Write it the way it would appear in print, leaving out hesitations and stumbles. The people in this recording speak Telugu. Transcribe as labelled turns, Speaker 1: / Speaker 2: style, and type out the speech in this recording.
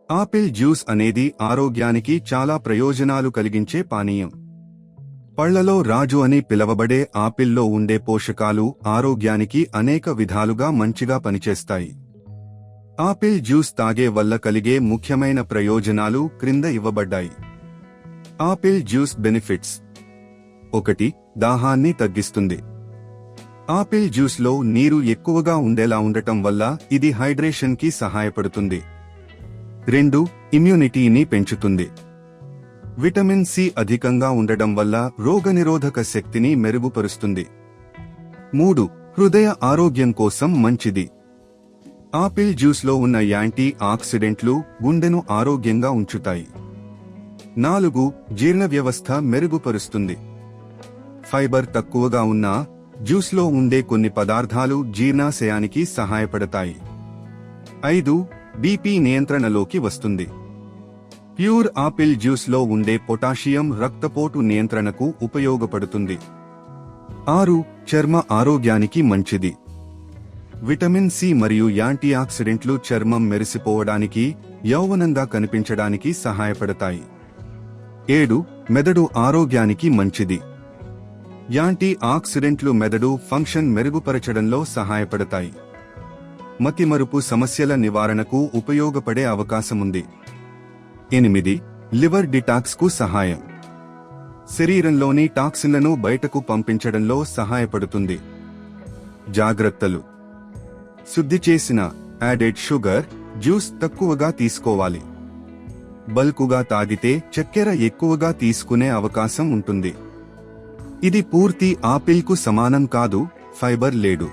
Speaker 1: ఆపిల్ జ్యూస్ అనేది ఆరోగ్యానికి చాలా ప్రయోజనాలు కలిగించే పానీయం. పళ్లలో రాజు అని పిలవబడే ఆపిల్లో ఉండే పోషకాలు ఆరోగ్యానికి అనేక విధాలుగా మంచిగా పనిచేస్తాయి. ఆపిల్ జ్యూస్ తాగే వల్ల కలిగే ముఖ్యమైన ప్రయోజనాలు క్రింద ఇవ్వబడ్డాయి. Apple juice benefits: 1. దాహాన్ని తగ్గిస్తుంది. ఆపిల్ జ్యూస్లో నీరు ఎక్కువగా ఉండేలా ఉండటం వల్ల ఇది హైడ్రేషన్కి సహాయపడుతుంది. 2. ఇమ్యూనిటీని పెంచుతుంది. విటమిన్ సి అధికంగా ఉండడం వల్ల రోగనిరోధక శక్తిని మెరుగుపరుస్తుంది. 3. హృదయ ఆరోగ్యం కోసం మంచిది. ఆపిల్ జ్యూస్లో ఉన్న యాంటీ ఆక్సిడెంట్లు గుండెను ఆరోగ్యంగా ఉంచుతాయి. 4. జీర్ణ వ్యవస్థ మెరుగుపరుస్తుంది. ఫైబర్ తక్కువగా ఉన్నా జ్యూస్లో ఉండే కొన్ని పదార్థాలు జీర్ణాశయానికి సహాయపడతాయి. 5. బీపీ నియంత్రణలోకి వస్తుంది. ప్యూర్ ఆపిల్ జ్యూస్లో ఉండే పొటాషియం రక్తపోటు నియంత్రణకు ఉపయోగపడుతుంది. 6. చర్మ ఆరోగ్యానికి మంచిది. విటమిన్ సి మరియు యాంటీ ఆక్సిడెంట్లు చర్మం మెరిసిపోవడానికి, యౌవనంగా కనిపించడానికి సహాయపడతాయి. 7. మెదడు ఆరోగ్యానికి మంచిది. యాంటీ ఆక్సిడెంట్లు మెదడు ఫంక్షన్ మెరుగుపరచడంలో సహాయపడతాయి. మతిమరుపు సమస్యల నివారణకు ఉపయోగపడే అవకాశముంది. 8. లివర్ డిటాక్స్కు సహాయం. శరీరంలోని టాక్సిన్లను బయటకు పంపించడంలో సహాయపడుతుంది. జాగ్రత్తలు: శుద్ధి చేసిన యాడెడ్ షుగర్ జ్యూస్ తక్కువగా తీసుకోవాలి. బల్కుగా తాగితే చక్కెర ఎక్కువగా తీసుకునే అవకాశం ఉంటుంది. ఇది పూర్తి ఆపిల్కు సమానం కాదు, ఫైబర్ లేడు.